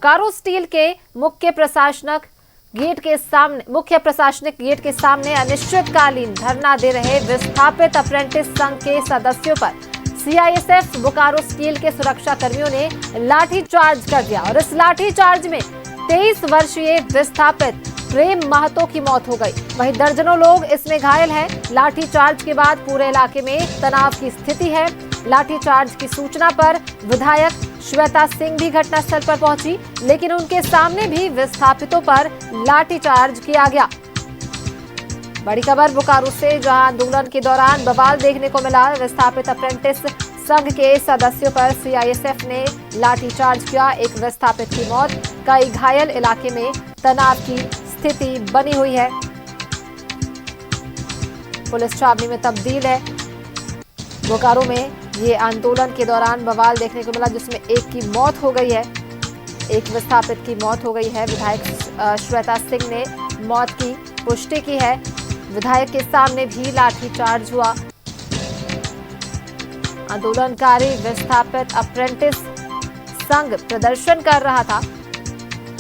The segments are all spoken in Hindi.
बोकारो स्टील के मुख्य प्रशासनिक गेट के सामने अनिश्चितकालीन धरना दे रहे विस्थापित अप्रेंटिस संघ के सदस्यों पर सीआईएसएफ बोकारो स्टील के सुरक्षा कर्मियों ने लाठीचार्ज कर दिया और इस लाठीचार्ज में 23 वर्षीय विस्थापित प्रेम महतो की मौत हो गई। वहीं दर्जनों लोग इसमें घायल हैं। लाठीचार्ज के बाद पूरे इलाके में तनाव की स्थिति है। लाठीचार्ज की सूचना पर विधायक श्वेता सिंह भी घटनास्थल पर पहुंची, लेकिन उनके सामने भी विस्थापितों पर लाठीचार्ज किया गया। बड़ी खबर बोकारो से, जहां आंदोलन के दौरान बवाल देखने को मिला। विस्थापित अप्रेंटिस संघ के सदस्यों पर सीआईएसएफ ने लाठीचार्ज किया। एक विस्थापित की मौत, कई घायल। इलाके में तनाव की स्थिति बनी हुई है। पुलिस छावनी में तब्दील है। बोकारो में ये आंदोलन के दौरान बवाल देखने को मिला, जिसमें एक की मौत हो गई है, एक विस्थापित की मौत हो गई है। विधायक श्वेता सिंह ने मौत की पुष्टि की है। विधायक के सामने भी लाठीचार्ज हुआ। आंदोलनकारी विस्थापित अप्रेंटिस संघ प्रदर्शन कर रहा था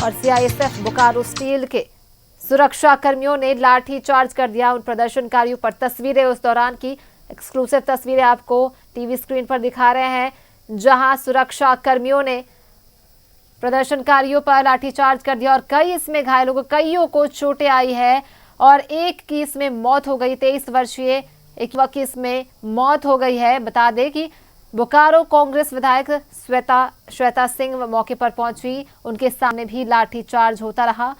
और सीआईएसएफ बोकारो स्टील के सुरक्षा कर्मियों ने लाठीचार्ज कर दिया उन प्रदर्शनकारियों पर। तस्वीरें उस दौरान की एक्सक्लूसिव तस्वीरें आपको टीवी स्क्रीन पर दिखा रहे हैं, जहां सुरक्षा कर्मियों ने प्रदर्शनकारियों पर लाठीचार्ज कर दिया और कई इसमें घायल हो गए, कईयों को चोटें आई है और एक की इसमें मौत हो गई। 23 वर्षीय एक युवक की इसमें मौत हो गई है। बता दें कि बोकारो कांग्रेस विधायक श्वेता सिंह मौके पर पहुंची, उनके सामने भी लाठीचार्ज होता रहा।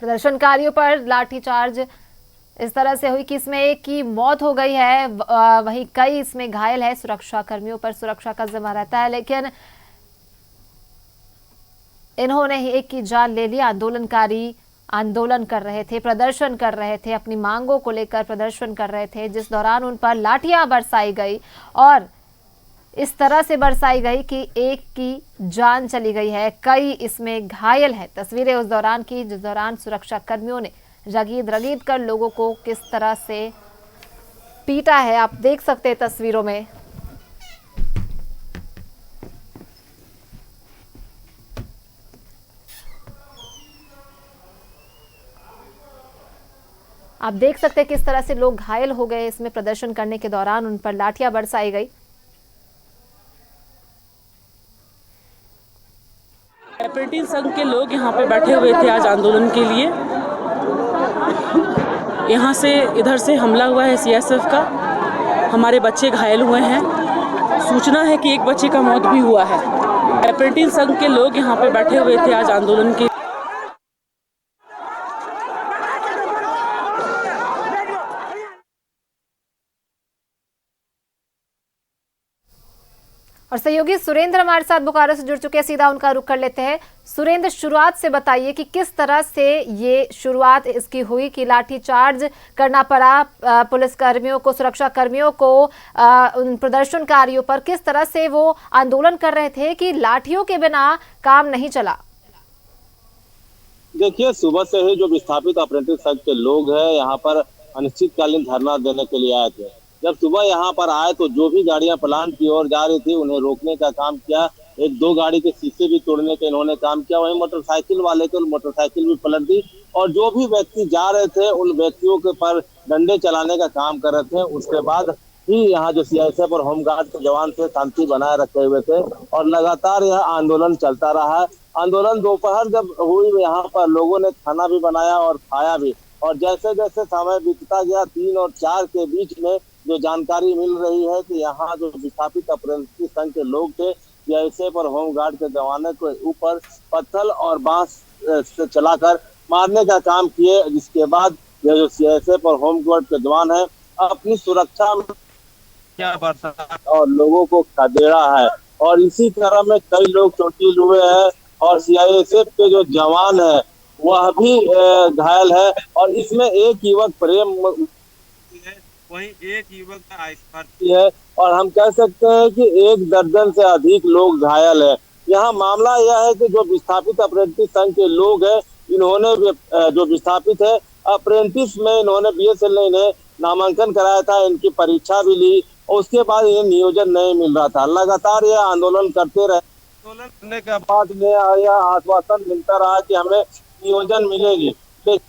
प्रदर्शनकारियों पर लाठीचार्ज इस तरह से हुई कि इसमें एक की मौत हो गई है, वहीं कई इसमें घायल है। सुरक्षा कर्मियों पर सुरक्षा का जिम्मा रहता है, लेकिन इन्होंने ही एक की जान ले ली। आंदोलनकारी आंदोलन कर रहे थे, प्रदर्शन कर रहे थे, अपनी मांगों को लेकर प्रदर्शन कर रहे थे, जिस दौरान उन पर लाठियां बरसाई गई और इस तरह से बरसाई गई कि एक की जान चली गई है, कई इसमें घायल है। तस्वीरें उस दौरान की, जिस दौरान सुरक्षा कर्मियों ने रगीद कर लोगों को किस तरह से पीटा है, आप देख सकते हैं तस्वीरों में। आप देख सकते हैं किस तरह से लोग घायल हो गए इसमें प्रदर्शन करने के दौरान, उन पर लाठियां बरसाई गई। अप्रेंटिस संघ के लोग यहाँ पे बैठे हुए थे आज आंदोलन के लिए। यहाँ से इधर से हमला हुआ है सीआईएसएफ का, हमारे बच्चे घायल हुए हैं। सूचना है कि एक बच्चे का मौत भी हुआ है। अप्रेंटिस संघ के लोग यहाँ पे बैठे हुए थे आज आंदोलन के। और सहयोगी सुरेंद्र हमारे साथ बोकारो से जुड़ चुके हैं, सीधा उनका रुख कर लेते हैं। सुरेंद्र, शुरुआत से बताइए कि किस तरह से ये शुरुआत इसकी हुई कि लाठीचार्ज करना पड़ा पुलिस कर्मियों को, सुरक्षा कर्मियों को, उन प्रदर्शनकारियों पर। किस तरह से वो आंदोलन कर रहे थे कि लाठियों के बिना काम नहीं चला? देखिए, सुबह से ही जो विस्थापित अप्रेंटिस संघ के लोग हैं यहाँ पर अनिश्चितकालीन धरना देने के लिए आए थे। जब सुबह यहाँ पर आए तो जो भी गाड़ियां प्लांट की ओर जा रही थी उन्हें रोकने का काम किया। एक दो गाड़ी के शीशे भी तोड़ने का इन्होंने काम किया। वहीं मोटरसाइकिल वाले थे, मोटरसाइकिल भी पलट दी और जो भी व्यक्ति जा रहे थे उन व्यक्तियों के पर डंडे चलाने का काम कर रहे थे। उसके बाद ही यहाँ जो सीआईएसएफ और होमगार्ड के जवान थे शांति बनाए रखे हुए थे और लगातार यह आंदोलन चलता रहा। आंदोलन दोपहर जब हुई, यहाँ पर लोगों ने खाना भी बनाया और खाया भी। और जैसे जैसे समय बीतता गया, 3 और 4 के बीच में जो जानकारी मिल रही है कि यहाँ जो विस्थापित अप्रेंटिस संघ के लोग थे, सीआईएसएफ और होमगार्ड के जवानों के ऊपर पत्थर और बांस से चलाकर मारने का काम किए। जिसके बाद ये जो सीआईएसएफ और होमगार्ड के जवान है अपनी सुरक्षा में क्या बरसात और लोगों को खदेड़ा है और इसी तरह में कई लोग चोटिल हुए हैं और सीआईएसएफ के जो जवान है वह भी घायल है। और इसमें एक युवक प्रेम है, वहीं एक युवक का एक्सपर्टी है और हम कह सकते हैं कि 1 दर्जन से अधिक लोग घायल है। यहाँ मामला यह है कि जो विस्थापित अप्रेंटिस संघ के लोग हैं, इन्होंने जो विस्थापित है अप्रेंटिस में इन्होंने बीएसएल ने इन्हें नामांकन कराया था, इनकी परीक्षा भी ली और उसके बाद इन्हें नियोजन नहीं मिल रहा था। लगातार ये आंदोलन करते रहे। आंदोलन करने के बाद इन्हें यह आश्वासन मिलता रहा कि हमें नियोजन मिलेगी, लेकिन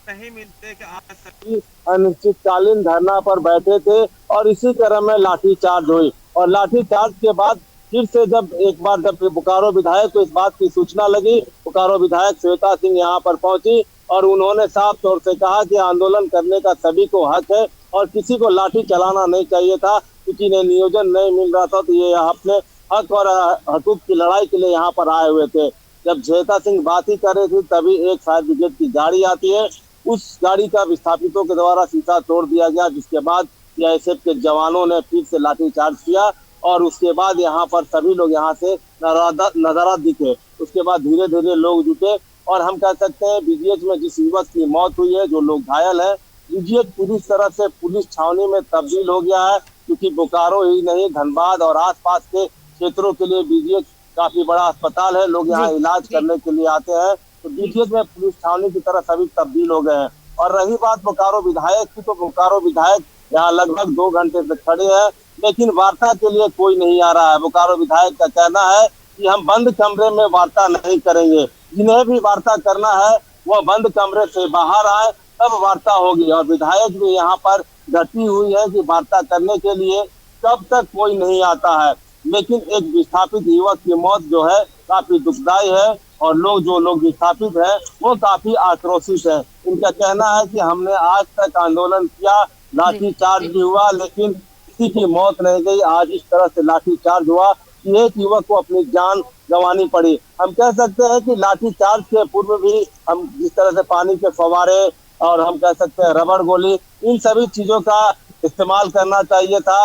नहीं मिलते कि आज सभी अनिश्चितकालीन धरना पर बैठे थे और इसी क्रम में लाठीचार्ज हुई। और लाठीचार्ज के बाद फिर से जब एक बार जब बोकारो विधायक को इस बात की सूचना लगी, बोकारो विधायक श्वेता सिंह यहाँ पर पहुंची और उन्होंने साफ तौर से कहा कि आंदोलन करने का सभी को हक है और किसी को लाठी चलाना नहीं चाहिए था, क्योंकि इन्हें नियोजन नहीं मिल रहा था। तो ये अपने हक और हकूक की लड़ाई के लिए यहाँ पर आए हुए थे। जब श्वेता सिंह बात ही कर रही थी तभी एक फायर ब्रिगेड की गाड़ी आती है। उस गाड़ी का विस्थापितों के द्वारा शीशा तोड़ दिया गया, जिसके बाद सीआईएसएफ के जवानों ने फिर से लाठीचार्ज किया और उसके बाद यहाँ पर सभी लोग यहाँ से नजारा दिखे। उसके बाद धीरे धीरे लोग जुटे और हम कह सकते हैं बीजीएच में जिस युवक की मौत हुई है, जो लोग घायल हैं, बीजीएच पूरी तरह से पुलिस छावनी में तब्दील हो गया है, क्योंकि बोकारो ही नहीं धनबाद और आसपास के क्षेत्रों के लिए बीजीएच काफी बड़ा अस्पताल है। लोग यहाँ इलाज करने के लिए आते हैं, तो बीजीएच में पुलिस छावनी की तरह सभी तब्दील हो गए हैं। और रही बात बोकारो विधायक की, तो बोकारो विधायक यहाँ लगभग 2 घंटे से खड़े हैं, लेकिन वार्ता के लिए कोई नहीं आ रहा है। बोकारो विधायक का कहना है कि हम बंद कमरे में वार्ता नहीं करेंगे, जिन्हें भी वार्ता करना है वो बंद कमरे से बाहर आए, तब वार्ता होगी। और विधायक भी यहाँ पर डटी हुई है कि वार्ता करने के लिए कब तक कोई नहीं आता है। लेकिन एक विस्थापित युवक की मौत जो है काफी दुखदायी है और जो लोग विस्थापित हैं वो काफी आक्रोशित है। इनका कहना है कि हमने आज तक आंदोलन किया, लाठीचार्ज भी हुआ, लेकिन किसी की मौत नहीं गई। आज इस तरह से लाठीचार्ज हुआ कि एक युवक को अपनी जान गंवानी पड़ी। हम कह सकते हैं कि लाठीचार्ज के पूर्व भी हम जिस तरह से पानी के फव्वारे और हम कह सकते हैं रबड़ गोली, इन सभी चीजों का इस्तेमाल करना चाहिए था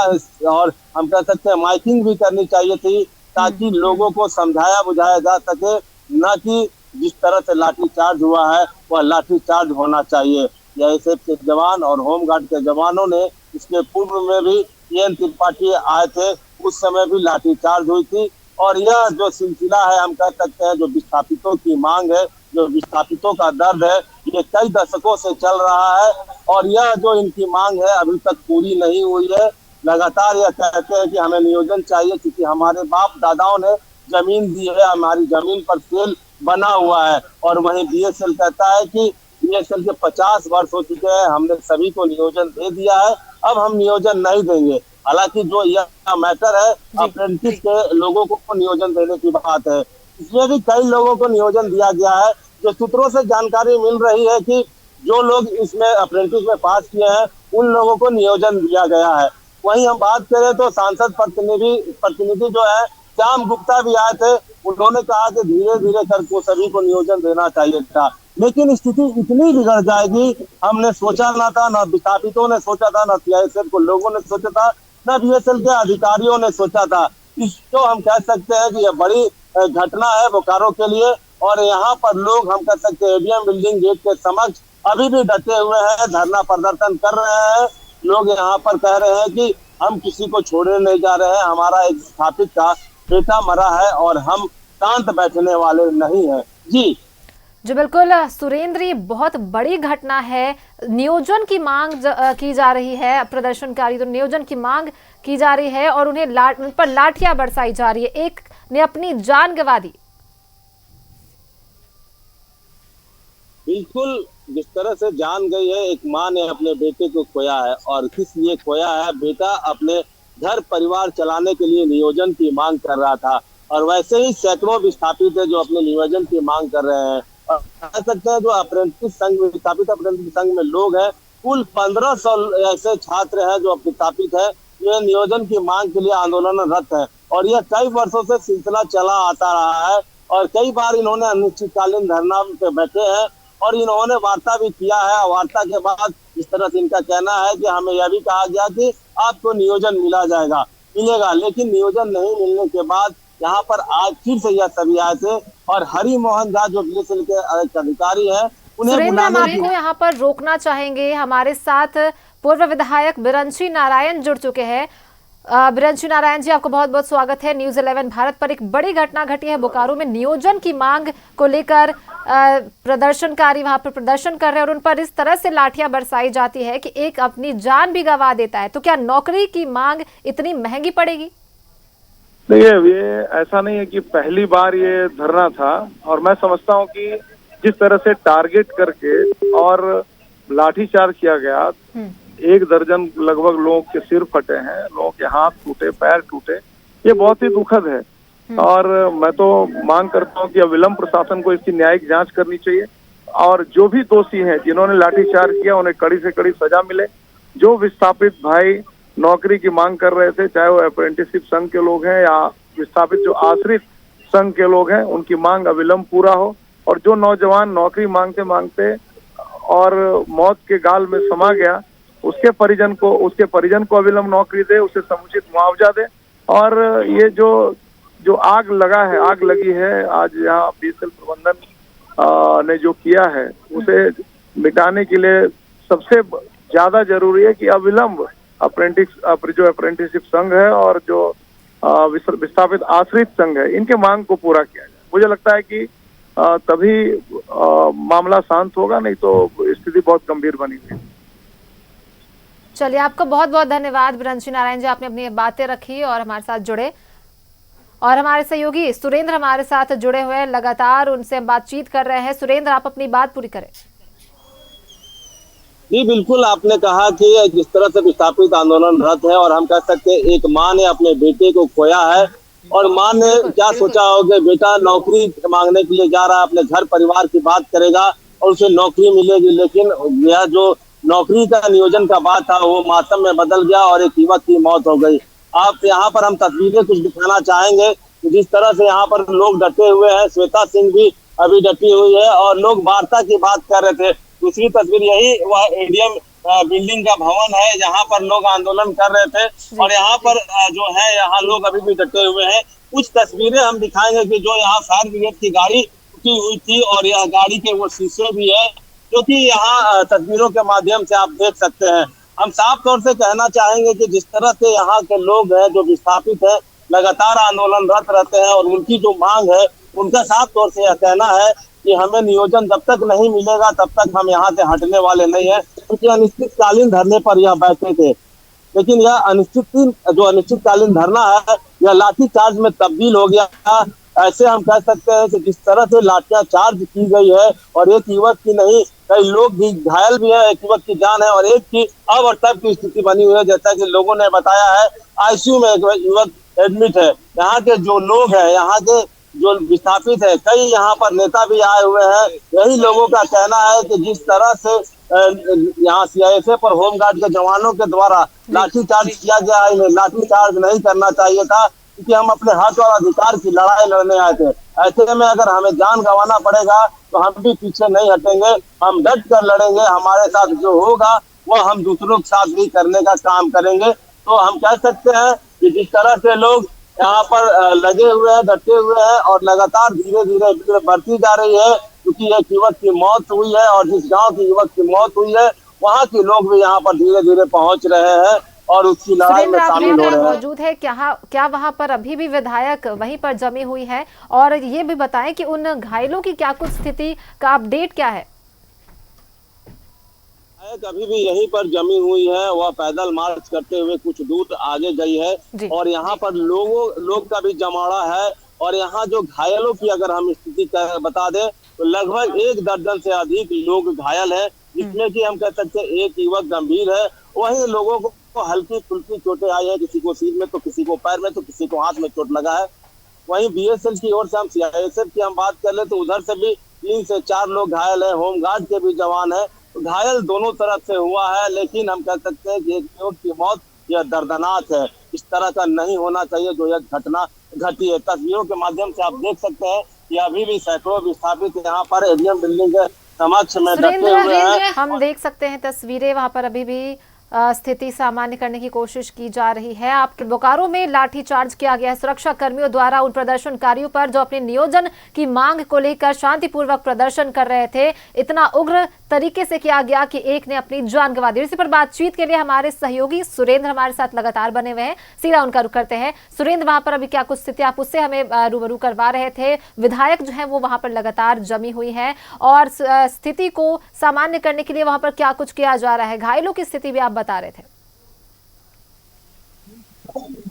और हम कह सकते हैं माइकिंग भी करनी चाहिए थी, ताकि लोगों को समझाया बुझाया जा सके, न कि जिस तरह से लाठीचार्ज हुआ है वह लाठीचार्ज होना चाहिए। सीआईएसएफ के जवान और होमगार्ड के जवानों ने इसके पूर्व में भी PN त्रिपाठी आए थे, उस समय भी लाठीचार्ज हुई थी। और यह जो सिलसिला है, हम कह सकते हैं जो विस्थापितों की मांग है, जो विस्थापितों का दर्द है, ये कई दशकों से चल रहा है और यह जो इनकी मांग है अभी तक पूरी नहीं हुई है। लगातार यह कहते हैं कि हमें नियोजन चाहिए, क्योंकि हमारे बाप दादाओं ने जमीन दी है, हमारी जमीन पर सेल बना हुआ है। और वहीं बीएसएल कहता है कि बीएसएल के 50 वर्ष हो चुके हैं, हमने सभी को नियोजन दे दिया है, अब हम नियोजन नहीं देंगे। हालांकि जो यह मैटर है अप्रेंटिस के लोगों को नियोजन देने की बात है, इसमें भी कई लोगों को नियोजन दिया गया है। जो सूत्रों से जानकारी मिल रही है कि जो लोग इसमें अप्रेंटिस में पास किए हैं उन लोगों को नियोजन दिया गया है। वहीं हम बात करें तो सांसद प्रतिनिधि जो है श्याम गुप्ता भी आए थे, उन्होंने कहा कि धीरे धीरे करके सभी को नियोजन देना चाहिए था, लेकिन स्थिति इतनी बिगड़ जाएगी हमने सोचा ना था, न विस्थापितों ने सोचा था, न सीआईएसएफ को लोगों ने सोचा था, न बीएसएल के अधिकारियों ने सोचा था। इसको हम कह सकते हैं कि यह बड़ी घटना है बोकारो के लिए। और यहाँ पर लोग हम कह सकते हैं एडीएम बिल्डिंग गेट के समक्ष अभी भी डटे हुए हैं, धरना प्रदर्शन कर रहे हैं। लोग यहाँ पर कह रहे हैं कि हम किसी को छोड़ने नहीं जा रहे हैं, हमारा एक विस्थापित का बेटा मरा है और हम शांत बैठने वाले नहीं हैं। जी बिल्कुल सुरेंद्र, ये बहुत बड़ी घटना है। नियोजन की मांग की जा रही है, प्रदर्शनकारी तो नियोजन की मांग की जा रही है और उन पर लाठियां बरसाई जा रही है। एक ने अपनी जान गंवा दी। बिल्कुल, जिस तरह से जान गई है, एक माँ ने अपने बेटे को खोया है और किस लिए खोया है? बेटा अपने घर परिवार चलाने के लिए नियोजन की मांग कर रहा था और वैसे ही सैकड़ों विस्थापित है जो अपने नियोजन की मांग कर रहे हैं। और कह सकते हैं जो अप्रेंटिस संघ विस्थापित अप्रेंटिस संघ में लोग हैं, कुल 1500 ऐसे छात्र हैं जो विस्थापित है, ये नियोजन की मांग के लिए आंदोलनरत है और यह कई वर्षों से सिलसिला चला आता रहा है और कई बार इन्होंने अनिश्चितकालीन धरना पे बैठे हैं और इन्होंने वार्ता भी किया है। वार्ता के बाद इस तरह से इनका कहना है कि हमें यह भी कहा गया कि आपको नियोजन मिलेगा, लेकिन नियोजन नहीं मिलने के बाद यहाँ पर आज फिर से यह सभी आए थे और हरि मोहन झा जो बीएसएल के अधिकारी हैं उन्हें हम आपको यहाँ पर रोकना चाहेंगे। हमारे साथ पूर्व विधायक बिरंची नारायण जुड़ चुके हैं। बिरंची नारायण जी, आपको बहुत बहुत स्वागत है। न्यूज़ 11 भारत पर एक बड़ी घटना घटी है बोकारो में। नियोजन की मांग को लेकर प्रदर्शनकारी वहां पर प्रदर्शन कर रहे हैं और उन पर इस तरह से लाठियां बरसाई जाती है कि एक अपनी जान भी गंवा देता है। तो क्या नौकरी की मांग इतनी महंगी पड़ेगी? देखिए, ये ऐसा नहीं है कि पहली बार ये धरना था, और मैं समझता हूँ कि जिस तरह से टारगेट करके और लाठीचार्ज किया गया, 1 दर्जन लगभग लोगों के सिर फटे हैं, लोगों के हाथ टूटे, पैर टूटे, ये बहुत ही दुखद है। और मैं तो मांग करता हूँ कि अविलंब प्रशासन को इसकी न्यायिक जांच करनी चाहिए और जो भी दोषी हैं जिन्होंने लाठीचार्ज किया उन्हें कड़ी से कड़ी सजा मिले। जो विस्थापित भाई नौकरी की मांग कर रहे थे, चाहे वो अप्रेंटिसशिप संघ के लोग हैं या विस्थापित जो आश्रित संघ के लोग हैं, उनकी मांग अविलंब पूरा हो। और जो नौजवान नौकरी मांगते मांगते और मौत के गाल में समा गया, उसके परिजन को अविलंब नौकरी दे, उसे समुचित मुआवजा दे। और ये जो आग लगी है आज यहाँ बीएसएल प्रबंधन ने जो किया है, उसे मिटाने के लिए सबसे ज्यादा जरूरी है कि अविलंब अप्रेंटिसशिप संघ है और जो विस्थापित आश्रित संघ है, इनके मांग को पूरा किया जाए। मुझे लगता है कि तभी मामला शांत होगा, नहीं तो स्थिति बहुत गंभीर बनी हुई है। चलिए, आपका बहुत बहुत धन्यवाद बिरंची नारायण जी, आपने अपनी बातें रखी और हमारे साथ जुड़े। और हमारे सहयोगी सुरेंद्र हमारे साथ जुड़े हुए हैं, लगातार उनसे हम बातचीत कर रहे हैं। सुरेंद्र, आप अपनी बात पूरी करें। जी बिल्कुल, आपने कहा कि जिस तरह से विस्थापित आंदोलनरत है और हम कह सकते हैं एक माँ ने अपने बेटे को खोया है और माँ ने क्या सोचा होगा, बेटा नौकरी मांगने के लिए जा रहा है, अपने घर परिवार की बात करेगा और उसे नौकरी मिलेगी, लेकिन यह जो नौकरी का नियोजन का बात था वो मातम में बदल गया और एक युवक की मौत हो गई। आप यहाँ पर हम तस्वीरें कुछ दिखाना चाहेंगे, जिस तरह से यहाँ पर लोग डटे हुए हैं। श्वेता सिंह भी अभी डटी हुई है और लोग वार्ता की बात कर रहे थे। दूसरी तस्वीर यही वह एडीएम बिल्डिंग का भवन है जहाँ पर लोग आंदोलन कर रहे थे और यहाँ पर जो है यहाँ लोग अभी भी डटे हुए हैं। कुछ तस्वीरें हम दिखाएंगे कि जो यहाँ फायर ब्रिगेड की गाड़ी रुकी हुई थी और यह गाड़ी के वो शीशे भी है, जो कि यहाँ तस्वीरों के माध्यम से आप देख सकते हैं। हम साफ तौर से कहना चाहेंगे कि जिस तरह से यहाँ के लोग हैं जो विस्थापित है, लगातार आंदोलनरत रहते हैं और उनकी जो मांग है, उनका साफ तौर से यह कहना है कि हमें नियोजन जब तक नहीं मिलेगा तब तक हम यहाँ से हटने वाले नहीं है। क्योंकि अनिश्चितकालीन धरने पर यह बैठे थे, लेकिन यह अनिश्चितकालीन धरना है, यह लाठीचार्ज में तब्दील हो गया। ऐसे हम कह सकते हैं कि जिस तरह से लाठियां चार्ज की गई है और एक युवक की नहीं, कई लोग भी घायल भी है, एक युवक की जान है और एक की अब और तब की स्थिति बनी हुई है। जैसा कि लोगों ने बताया है, आईसीयू में एक युवक एडमिट है। यहाँ के जो लोग हैं, यहाँ के जो विस्थापित है, कई यहाँ पर नेता भी आए हुए हैं। यही लोगों का कहना है कि जिस तरह से यहाँ सीआईएसएफ और होमगार्ड के जवानों के द्वारा लाठीचार्ज किया गया है, इन्हें लाठीचार्ज नहीं करना चाहिए था, क्योंकि हम अपने हक और अधिकार की लड़ाई लड़ने आए थे। ऐसे में अगर हमें जान गंवाना पड़ेगा तो हम भी पीछे नहीं हटेंगे, हम डट कर लड़ेंगे। हमारे साथ जो होगा वो हम दूसरों के साथ भी करने का काम करेंगे। तो हम कह सकते हैं कि जिस तरह से लोग यहाँ पर लगे हुए हैं, डटे हुए हैं और लगातार धीरे धीरे भीड़ बढ़ती जा रही है, क्योंकि एक युवक की मौत हुई है और जिस गांव की युवक की मौत हुई है वहाँ के लोग भी यहाँ पर धीरे धीरे पहुँच रहे हैं और उसकी लड़ाई में शामिल हो रहे हैं। मौजूद है क्या वहाँ पर अभी भी विधायक वहीं पर जमी हुई है? और ये भी बताएं कि उन घायलों की क्या कुछ स्थिति का अपडेट क्या है? अभी भी यहीं पर जमी हुई है, वह पैदल मार्च करते हुए कुछ दूर आगे गई है और यहाँ पर लोग का भी जमावड़ा है। और यहाँ जो घायलों की अगर हम स्थिति बता दें तो लगभग 1 दर्जन से अधिक लोग घायल है, जिसमें कि हम कह सकते हैं एक युवक गंभीर है। वहीं लोगों को हल्की फुल्की चोटें आई है, किसी को सिर में तो किसी को पैर में तो किसी को हाथ में चोट लगा है। वहीं बीएसएल की ओर से हम सीआईएसएफ की हम बात कर ले तो उधर से भी 3 से 4 लोग घायल है, होमगार्ड के भी जवान है। तो घायल दोनों तरफ से हुआ है, लेकिन हम कह सकते हैं कि एक युवक की मौत यह दर्दनाक है। इस तरह का नहीं होना चाहिए जो यह घटना घटी है। तस्वीरों के माध्यम से आप देख सकते हैं कि अभी भी सैकड़ों विस्थापित यहाँ पर एडीएम बिल्डिंग के समक्ष में डटे हुए हैं। हम देख सकते हैं तस्वीरें, वहां पर अभी भी स्थिति सामान्य करने की कोशिश की जा रही है। आपके बोकारो में लाठीचार्ज किया गया है सुरक्षा कर्मियों द्वारा उन प्रदर्शनकारियों पर जो अपने नियोजन की मांग को लेकर शांतिपूर्वक प्रदर्शन कर रहे थे। इतना उग्र तरीके से किया गया कि एक ने अपनी जान गंवा दी। इसी पर बातचीत के लिए हमारे सहयोगी सुरेंद्र हमारे साथ लगातार बने हुए हैं, सीधा उनका रुख करते हैं। सुरेंद्र, वहां पर अभी क्या कुछ स्थिति आप उससे हमें रूबरू करवा रहे थे? विधायक जो है वो वहां पर लगातार जमी हुई है और स्थिति को सामान्य करने के लिए वहां पर क्या कुछ किया जा रहा है? घायलों की स्थिति भी आप बता रहे थे।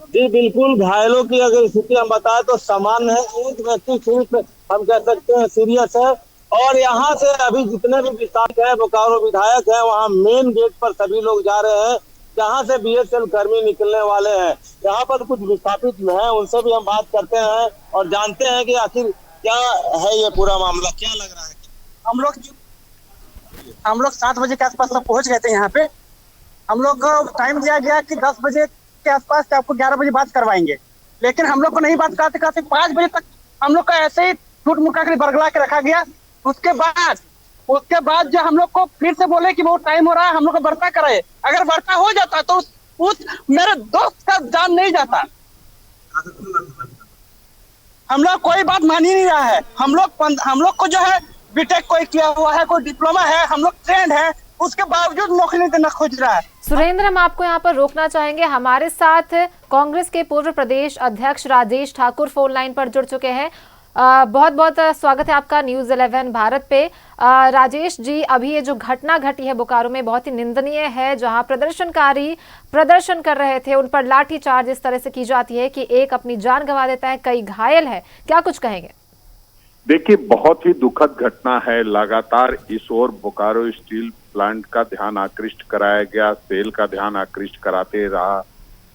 जी बिल्कुल, घायलों की अगर स्थिति हम बताएं तो सामान्य है। एक व्यक्ति सिर्फ हम कह सकते हैं सीरियस है और यहाँ से अभी जितने भी विधायक है, बोकारो विधायक है, वहाँ मेन गेट पर सभी लोग जा रहे हैं जहाँ से बीएसएफ कर्मी निकलने वाले हैं। यहाँ पर कुछ विस्थापित हैं, उनसे भी हम बात करते हैं और जानते हैं कि आखिर क्या है ये पूरा मामला, क्या लग रहा है। हम लोग 7 बजे के आसपास सब पहुंच गए थे यहाँ पे। हम लोग को टाइम दिया गया कि 10 बजे के आसपास से आपको 11 बजे बात करवाएंगे, लेकिन हम लोग को नहीं बात करते 5 बजे तक हम लोग का ऐसे ही टूट मुका कर बरगला के रखा गया। उसके बाद जो हम लोग को फिर से बोले कि बहुत टाइम हो रहा है, हम लोग को बर्ता कराए। अगर बर्ता हो जाता तो उस मेरे दोस्त का जान नहीं जाता। हम लोग कोई बात मान ही नहीं रहा है। हम लोग को जो है बीटेक कोई किया हुआ है, कोई डिप्लोमा है, हम लोग ट्रेंड है, उसके बावजूद नौकरी नहीं देना खोज रहा है। सुरेंद्र, हम आपको यहाँ पर रोकना चाहेंगे। हमारे साथ कांग्रेस के पूर्व प्रदेश अध्यक्ष राजेश ठाकुर फोन लाइन पर जुड़ चुके हैं। बहुत बहुत स्वागत है आपका न्यूज़ 11 भारत पे। राजेश जी, अभी ये जो घटना घटी है बोकारो में बहुत ही निंदनीय है, जहां प्रदर्शनकारी प्रदर्शन कर रहे थे उन पर लाठीचार्ज इस तरह से की जाती है कि एक अपनी जान गंवा देता है, कई घायल है, क्या कुछ कहेंगे? देखिए, बहुत ही दुखद घटना है। लगातार इस ओर बोकारो स्टील प्लांट का ध्यान आकृष्ट कराया गया, सेल का ध्यान आकृष्ट कराते रहा।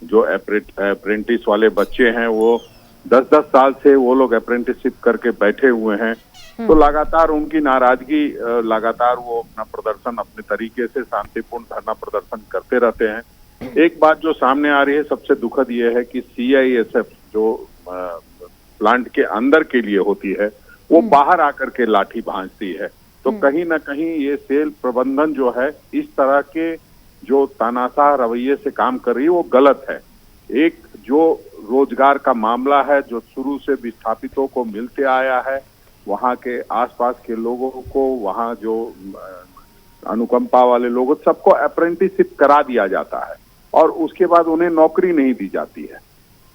जो अप्रेंटिस वाले बच्चे हैं वो 10-10 साल से वो लोग अप्रेंटिसशिप करके बैठे हुए हैं, तो लगातार उनकी नाराजगी, लगातार वो अपना प्रदर्शन अपने तरीके से शांतिपूर्ण धरना प्रदर्शन करते रहते हैं। एक बात जो सामने आ रही है सबसे दुखद ये है कि सीआईएसएफ जो प्लांट के अंदर के लिए होती है वो बाहर आकर के लाठी भांजती है। तो कहीं ना कहीं ये सेल प्रबंधन जो है इस तरह के जो तानाशाह रवैये से काम कर रही है वो गलत है। एक जो रोजगार का मामला है जो शुरू से विस्थापितों को मिलते आया है, वहाँ के आसपास के लोगों को, वहाँ जो अनुकंपा वाले लोगों, सबको अप्रेंटिसशिप करा दिया जाता है और उसके बाद उन्हें नौकरी नहीं दी जाती है।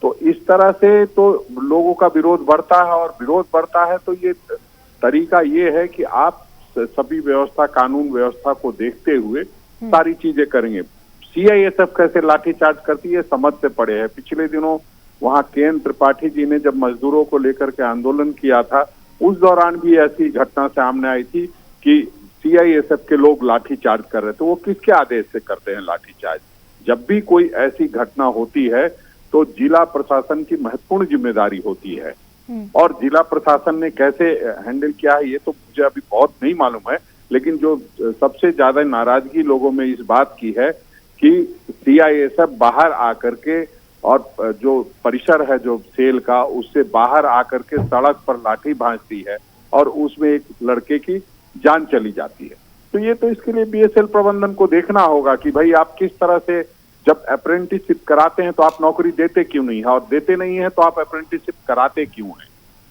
तो इस तरह से तो लोगों का विरोध बढ़ता है और विरोध बढ़ता है तो ये तरीका ये है कि आप सभी व्यवस्था, कानून व्यवस्था को देखते हुए सारी चीजें करेंगे। सीआईएसएफ कैसे लाठीचार्ज करती है समझ से पड़े है। पिछले दिनों वहाँ केएन त्रिपाठी जी ने जब मजदूरों को लेकर के आंदोलन किया था, उस दौरान भी ऐसी घटना सामने आई थी कि सीआईएसएफ के लोग लाठीचार्ज कर रहे थे। वो किसके आदेश से करते हैं लाठीचार्ज? जब भी कोई ऐसी घटना होती है तो जिला प्रशासन की महत्वपूर्ण जिम्मेदारी होती है और जिला प्रशासन ने कैसे हैंडल किया है ये तो मुझे अभी बहुत नहीं मालूम है, लेकिन जो सबसे ज्यादा नाराजगी लोगों में इस बात की है कि सीआईएसएफ बाहर आकर के और जो परिसर है जो सेल का उससे बाहर आकर के सड़क पर लाठी भांजती है और उसमें एक लड़के की जान चली जाती है। तो ये तो इसके लिए बीएसएल प्रबंधन को देखना होगा कि भाई आप किस तरह से, जब अप्रेंटिसशिप कराते हैं तो आप नौकरी देते क्यों नहीं है, और देते नहीं है तो आप अप्रेंटिसशिप कराते क्यों हैं।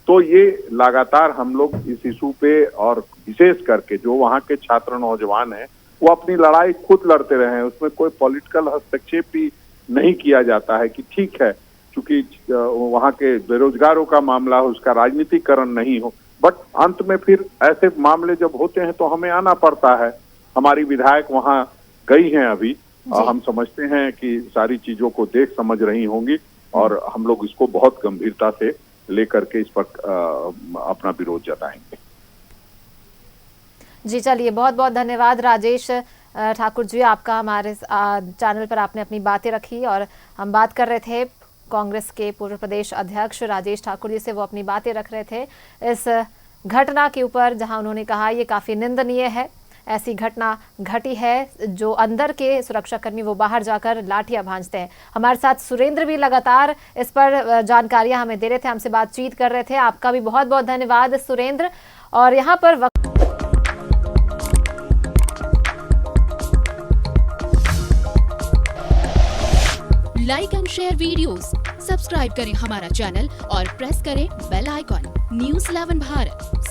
तो ये लगातार हम लोग इस इशू पे और विशेष करके जो वहाँ के छात्र नौजवान हैं वो अपनी लड़ाई खुद लड़ते रहे हैं, उसमें कोई पॉलिटिकल हस्तक्षेप भी नहीं किया जाता है कि ठीक है क्योंकि वहाँ के बेरोजगारों का मामला हो उसका राजनीतिकरण नहीं हो। बट अंत में फिर ऐसे मामले जब होते हैं तो हमें आना पड़ता है। हमारी विधायक वहाँ गई हैं अभी और हम समझते हैं कि सारी चीजों को देख समझ रही होंगी और हम लोग इसको बहुत गंभीरता से लेकर के इस पर अपना विरोध जताएंगे। जी चलिए, बहुत बहुत धन्यवाद राजेश ठाकुर जी, आपका हमारे चैनल पर आपने अपनी बातें रखी और हम बात कर रहे थे कांग्रेस के पूर्व प्रदेश अध्यक्ष राजेश ठाकुर जी से, वो अपनी बातें रख रहे थे इस घटना के ऊपर जहां उन्होंने कहा ये काफ़ी निंदनीय है, ऐसी घटना घटी है जो अंदर के सुरक्षाकर्मी वो बाहर जाकर लाठियां भांजते हैं। हमारे साथ सुरेंद्र भी लगातार इस पर जानकारियां हमें दे रहे थे, हमसे बातचीत कर रहे थे। आपका भी बहुत बहुत धन्यवाद सुरेंद्र। और यहाँ पर like and share videos, subscribe करें हमारा चैनल और प्रेस करें बेल आइकॉन। न्यूज़ 11 भारत।